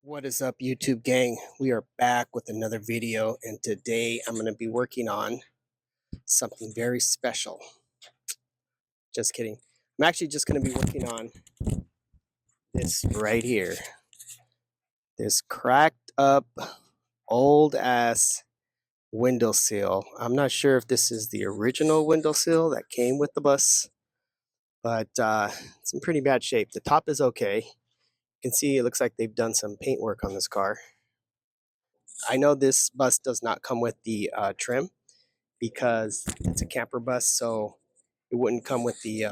What is up, YouTube gang? We are back with another video, and today I'm going to be working on something very special. Just kidding. I'm actually just going to be working on this right here. This cracked up, old ass windowsill. I'm not sure if this is the original windowsill that came with the bus, but it's in pretty bad shape. The top is okay. You can see it looks like they've done some paint work on this car. I know this bus does not come with the trim, because it's a camper bus, so it wouldn't come with the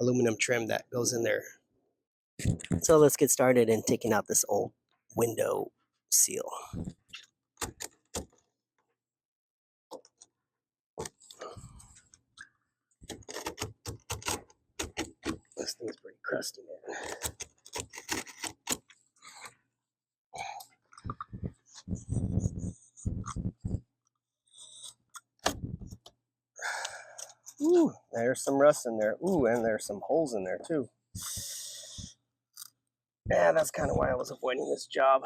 aluminum trim that goes in there. So let's get started in taking out this old window seal. This thing's pretty crusty, man. Ooh, there's some rust in there. Ooh, and there's some holes in there too. Yeah, that's kind of why I was avoiding this job,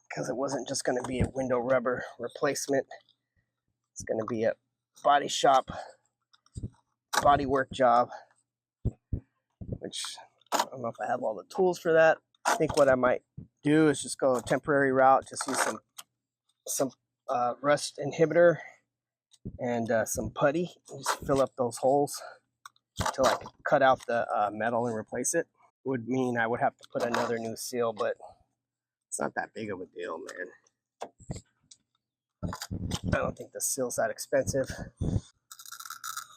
because it wasn't just going to be a window rubber replacement. It's going to be a body shop, body work job, which I don't know if I have all the tools for that. I think what I might do is just go a temporary route, just use some rust inhibitor and some putty, and just fill up those holes until I can cut out the metal and replace it. Would mean I would have to put another new seal, but it's not that big of a deal, man. I don't think the seal's that expensive.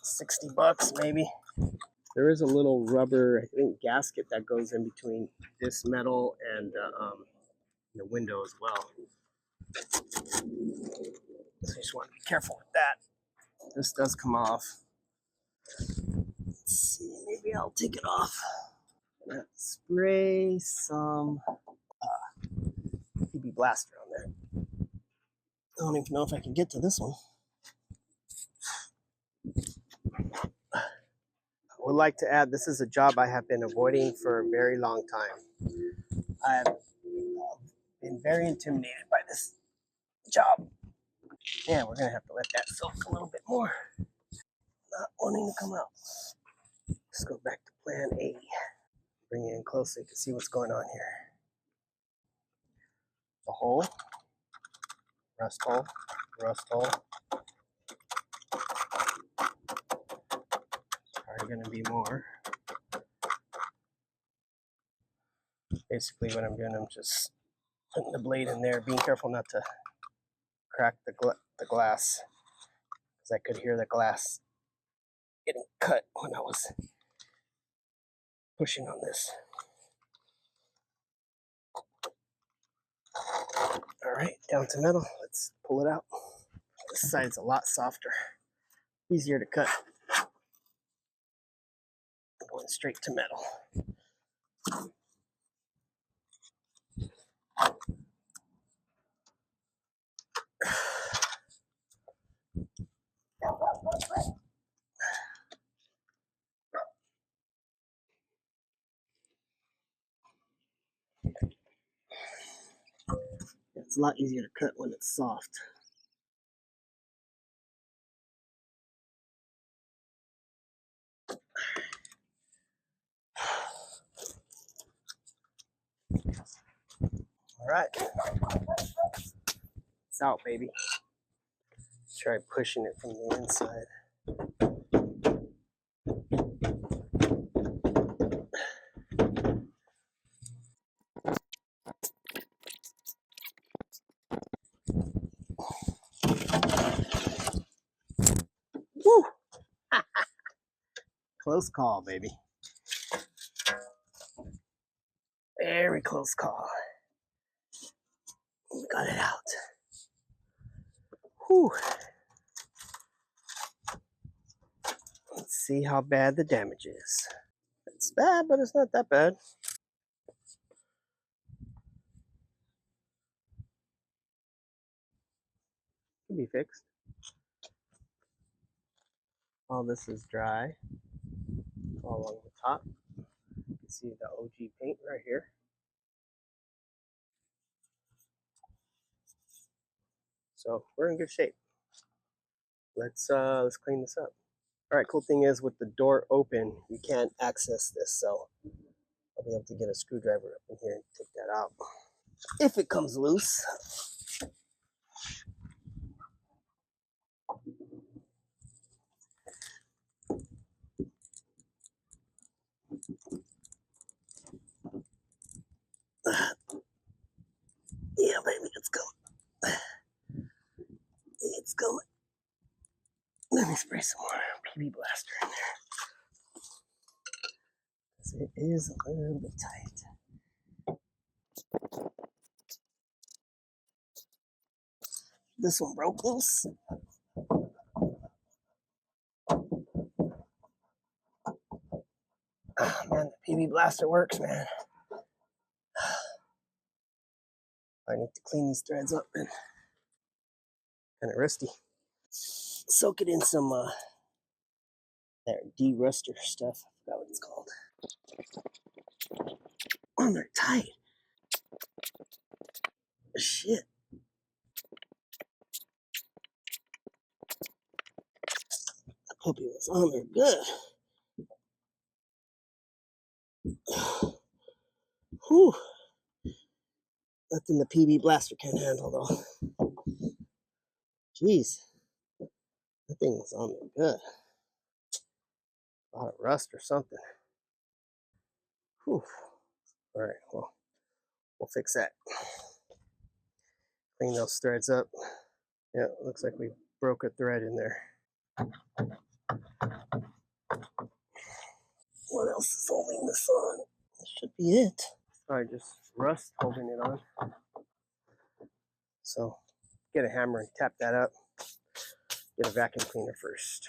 60 bucks maybe. There is a little rubber, I think, gasket that goes in between this metal and the window as well. So you just want to be careful with that. This does come off. Let's see, maybe I'll take it off. I'm gonna spray some PB Blaster on there. I don't even know if I can get to this one. I would like to add, this is a job I have been avoiding for a very long time. I have been very intimidated by this job. Yeah, we're gonna have to let that soak a little bit more. Not wanting to come out. Let's go back to plan A. Bring it in close so you can see what's going on here. The hole, rust hole, rust hole. Probably gonna be more. Basically what I'm doing, I'm just putting the blade in there, being careful not to crack the glass, because I could hear the glass getting cut when I was pushing on this. All right, down to metal. Let's pull it out. This side's a lot softer, easier to cut. Going straight to metal. It's a lot easier to cut when it's soft. All right, it's out, baby. Try pushing it from the inside. Woo! Close call, baby. Very close call. We got it out. Whew. Let's see how bad the damage is. It's bad, but it's not that bad. Can be fixed. All this is dry. All along the top. You can see the OG paint right here. So we're in good shape. Let's clean this up. All right, cool thing is with the door open, you can't access this, so I'll be able to get a screwdriver up in here and take that out. If it comes loose. Yeah, baby, it's going. It's going. Let me spray some more PB Blaster in there. It is a little bit tight. This one broke loose. Oh, man, the PB Blaster works, man. I need to clean these threads up, and kind of rusty. Soak it in some that de-ruster stuff. I forgot what it's called. Oh, they're tight. Shit. I hope it was on there good. Whew. Nothing the PB Blaster can handle, though. Jeez. That thing was on there good. A lot of rust or something. Whew. All right, well, we'll fix that. Clean those threads up. Yeah, it looks like we broke a thread in there. What else is holding this on? This should be it. Probably just rust holding it on. So get a hammer and tap that up. Get a vacuum cleaner first.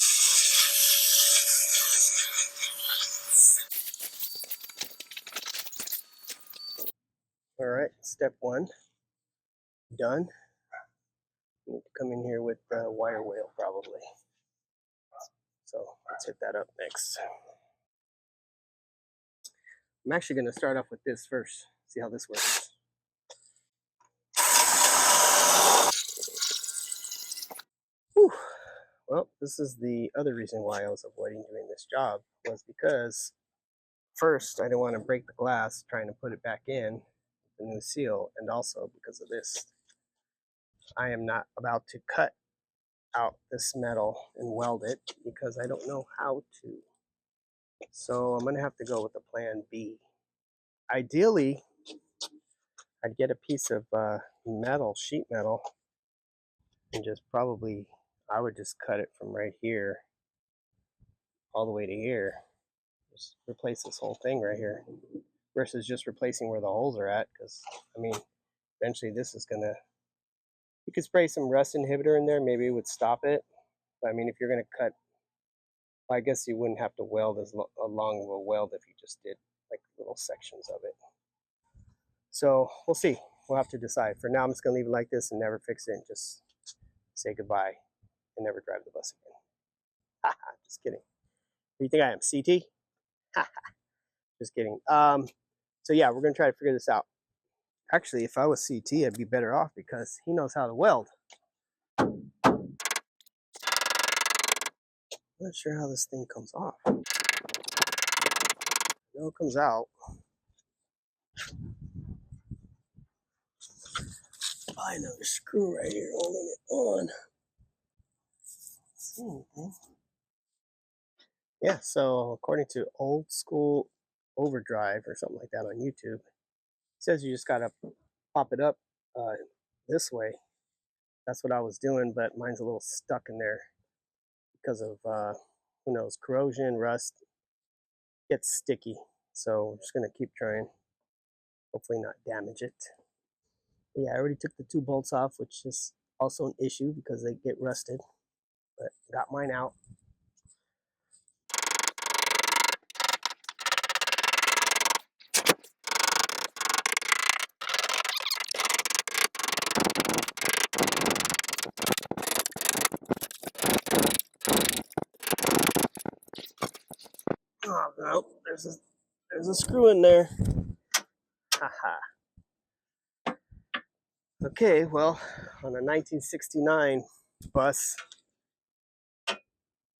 All right, step one, done. We need to come in here with the wire wheel probably. So let's hit that up next. I'm actually going to start off with this first, see how this works. Whew. Well, this is the other reason why I was avoiding doing this job, was because first I didn't want to break the glass trying to put it back in, the new seal, and also because of this. I am not about to cut out this metal and weld it because I don't know how to. So I'm going to have to go with the plan B. Ideally, I'd get a piece of metal, sheet metal, and just probably, I would just cut it from right here all the way to here. Just replace this whole thing right here versus just replacing where the holes are at, because, I mean, eventually this is going to, you could spray some rust inhibitor in there, maybe it would stop it. But I mean, if you're going to cut, well, I guess you wouldn't have to weld as long of a weld if you just did like little sections of it. So we'll see. We'll have to decide. For now, I'm just going to leave it like this and never fix it and just say goodbye and never drive the bus again. Just kidding. Who do you think I am, CT? Just kidding. So yeah, we're going to try to figure this out. Actually, if I was CT, I'd be better off because he knows how to weld. I'm not sure how this thing comes off. No, it comes out. Buy another screw right here holding it on. See anything? Yeah, so according to Old School Overdrive or something like that on YouTube, it says you just gotta pop it up this way. That's what I was doing, but mine's a little stuck in there because of who knows, corrosion, rust. Gets sticky. So we're just gonna keep trying. Hopefully not damage it. But yeah, I already took the two bolts off, which is also an issue because they get rusted. But got mine out. Oh no, there's a screw in there. Haha. Okay, well, on a 1969 bus,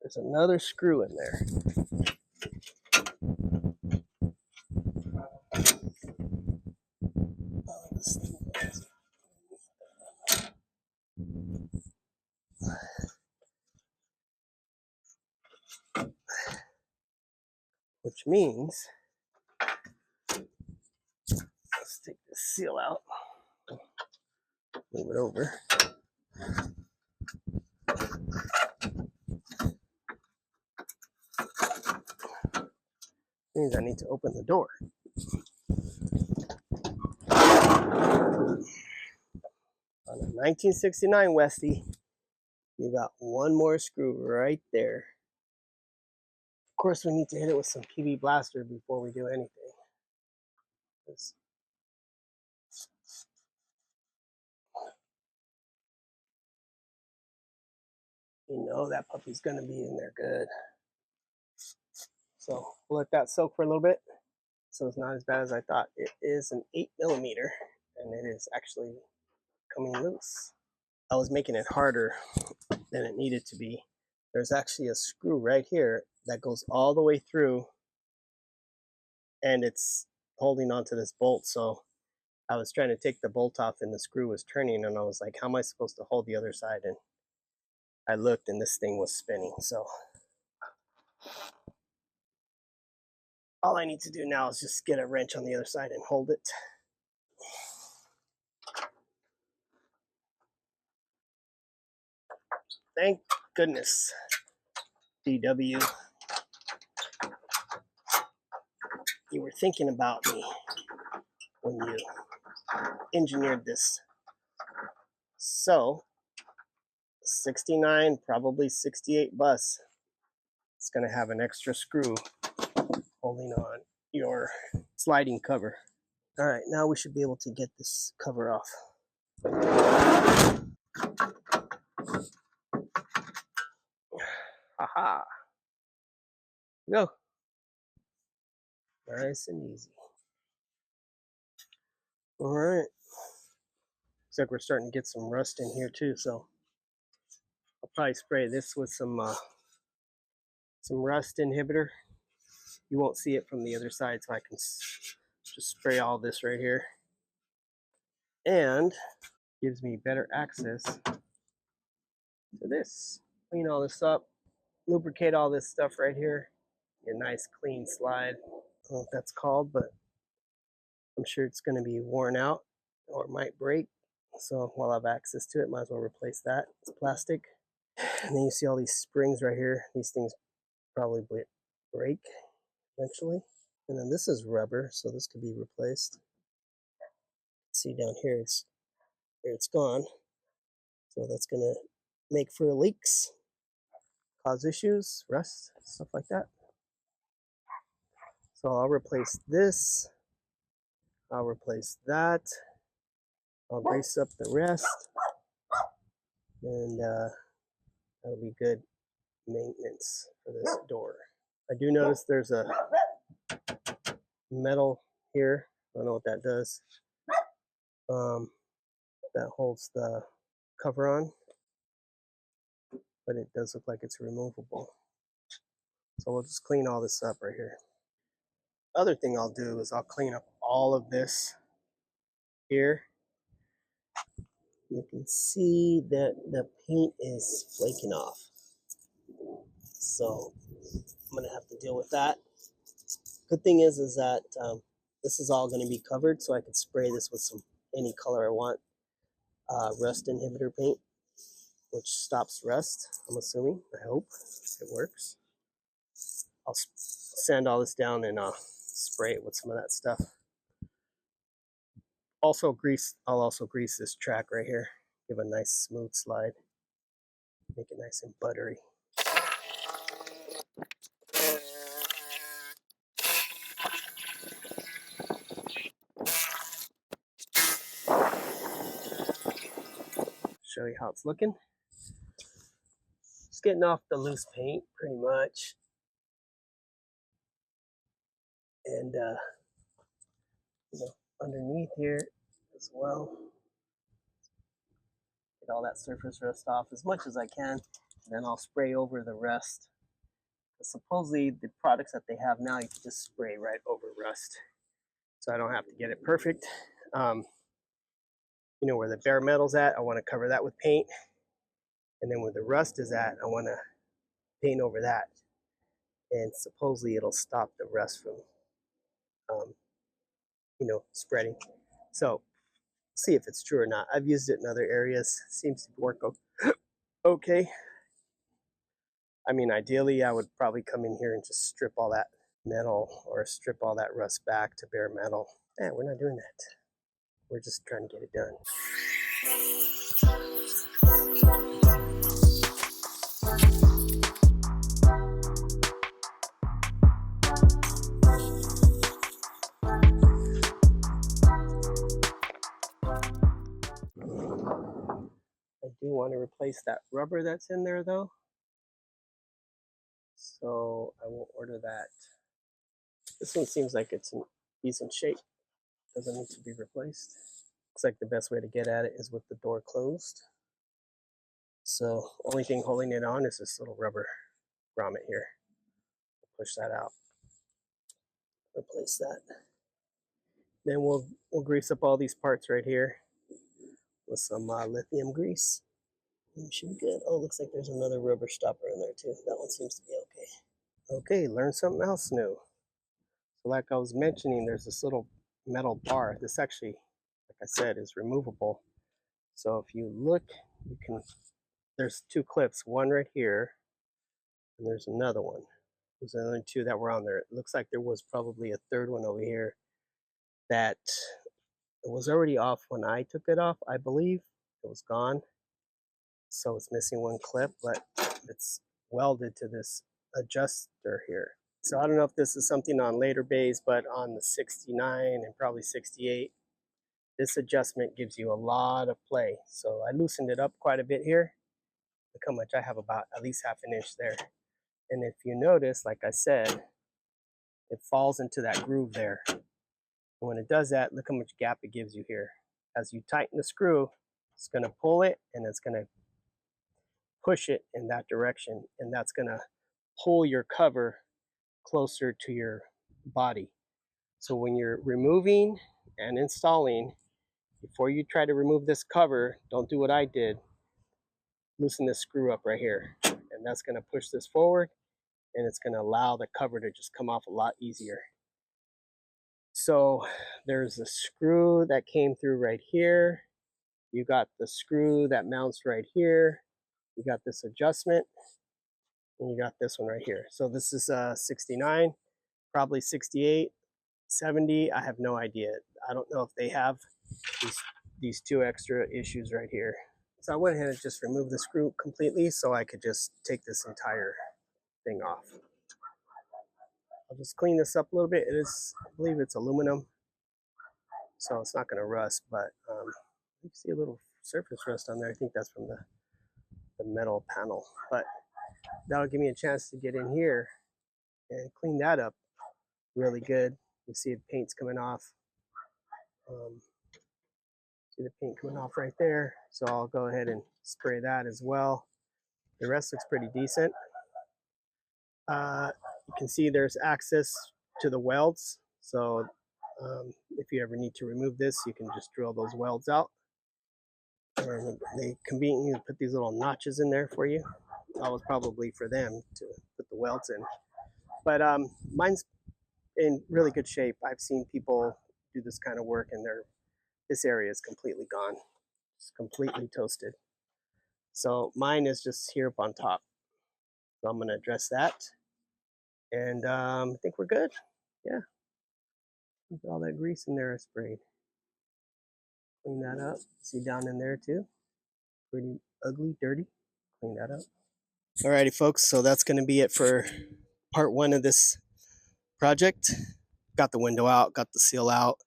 there's another screw in there. Which means, let's take this seal out, move it over. Means I need to open the door. On a 1969 Westie, you got one more screw right there. Of course, we need to hit it with some PB Blaster before we do anything. You know that puppy's gonna be in there good. So we'll let that soak for a little bit. So it's not as bad as I thought. It is an 8mm, and it is actually coming loose. I was making it harder than it needed to be. There's actually a screw right here that goes all the way through, and it's holding onto this bolt. So I was trying to take the bolt off and the screw was turning, and I was like, how am I supposed to hold the other side? And I looked and this thing was spinning. So all I need to do now is just get a wrench on the other side and hold it. Thank goodness, DW, you were thinking about me when you engineered this. So 69, probably 68 bus, it's going to have an extra screw holding on your sliding cover. All right, now we should be able to get this cover off. Haha. Go. Nice and easy. All right. Looks like we're starting to get some rust in here too, so I'll probably spray this with some rust inhibitor. You won't see it from the other side, so I can just spray all this right here. And gives me better access to this. Clean all this up, lubricate all this stuff right here. A nice clean slide. I don't know what that's called, but I'm sure it's going to be worn out or it might break. So while I have access to it, might as well replace that. It's plastic. And then you see all these springs right here. These things probably break eventually. And then this is rubber, so this could be replaced. See down here, it's gone. So that's gonna make for leaks, cause issues, rust, stuff like that. So I'll replace this. I'll replace that. I'll grease up the rest, and that'll be good maintenance for this door. I do notice there's a metal here. I don't know what that does. That holds the cover on, but it does look like it's removable. So we'll just clean all this up right here. Other thing I'll do is I'll clean up all of this here. You can see that the paint is flaking off. So I'm gonna have to deal with that. Good thing is that this is all gonna be covered, so I can spray this with any color I want. Rust inhibitor paint, which stops rust, I'm assuming. I hope it works. I'll sand all this down and spray it with some of that stuff. I'll also grease this track right here. Give a nice smooth slide. Make it nice and buttery. Show you how it's looking. Just getting off the loose paint pretty much. And underneath here as well. Get all that surface rust off as much as I can, and then I'll spray over the rest. Supposedly the products that they have now, you can just spray right over rust, so I don't have to get it perfect. You know, where the bare metal's at, I want to cover that with paint, and then where the rust is at, I want to paint over that, and supposedly it'll stop the rust from you know, spreading. So see if it's true or not. I've used it in other areas. Seems to work okay. I mean, ideally, I would probably come in here and just strip all that metal or strip all that rust back to bare metal. Yeah, we're not doing that. We're just trying to get it done. I do want to replace that rubber that's in there though, so I will order that. This one seems like it's in decent shape. Doesn't need to be replaced. Looks like the best way to get at it is with the door closed. So only thing holding it on is this little rubber grommet here. Push that out. Replace that. Then we'll grease up all these parts right here with some lithium grease. It should be good. Oh, looks like there's another rubber stopper in there too. That one seems to be okay. Okay, learn something else new. So like I was mentioning, there's this little metal bar. This actually, like I said, is removable. So if you look, you can, there's two clips, one right here, and there's another one. There's the only two that were on there. It looks like there was probably a third one over here that it was already off when I took it off, I believe. It was gone. So it's missing one clip, but it's welded to this adjuster here. So I don't know if this is something on later bays, but on the 69 and probably 68, this adjustment gives you a lot of play. So I loosened it up quite a bit here. Look how much I have, about at least half an inch there. And if you notice, like I said, it falls into that groove there. And when it does that, look how much gap it gives you here. As you tighten the screw, it's going to pull it and it's going to push it in that direction. And that's going to pull your cover closer to your body. So when you're removing and installing, before you try to remove this cover, don't do what I did. Loosen this screw up right here. And that's going to push this forward, and it's going to allow the cover to just come off a lot easier. So there's a screw that came through right here. You got the screw that mounts right here. You got this adjustment, and you got this one right here. So this is 69, probably 68, 70. I have no idea. I don't know if they have these two extra issues right here. So I went ahead and just removed the screw completely so I could just take this entire thing off. I'll just clean this up a little bit. It is, I believe it's aluminum, so it's not going to rust, but you can see a little surface rust on there. I think that's from the metal panel, but that'll give me a chance to get in here and clean that up really good. You see the paint's coming off. See the paint coming off right there. So I'll go ahead and spray that as well. The rest looks pretty decent. You can see there's access to the welds. So if you ever need to remove this, you can just drill those welds out. And they conveniently put these little notches in there for you. That was probably for them to put the welds in. But mine's in really good shape. I've seen people do this kind of work, and this area is completely gone. It's completely toasted. So mine is just here up on top. So I'm going to address that. And I think we're good. Yeah. Look at all that grease in there I sprayed. Clean that up. See down in there too. Pretty ugly, dirty. Clean that up. Alrighty, folks. So that's going to be it for part one of this project. Got the window out, got the seal out,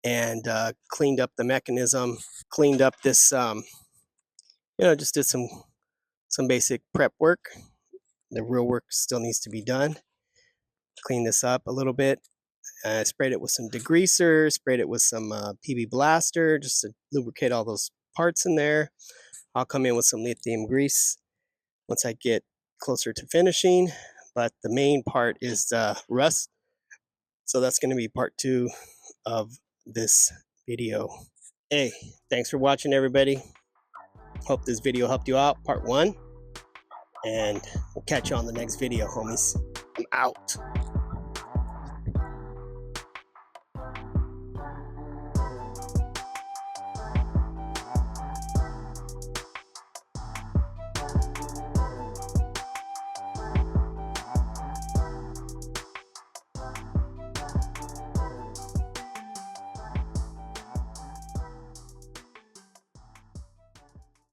and cleaned up the mechanism. Cleaned up this, just did some basic prep work. The real work still needs to be done. Clean this up a little bit. I sprayed it with some degreaser, sprayed it with some PB Blaster just to lubricate all those parts in there. I'll come in with some lithium grease once I get closer to finishing. But the main part is the rust. So that's going to be part 2 of this video. Hey, thanks for watching, everybody. Hope this video helped you out, part 1. And we'll catch you on the next video, homies. I'm out.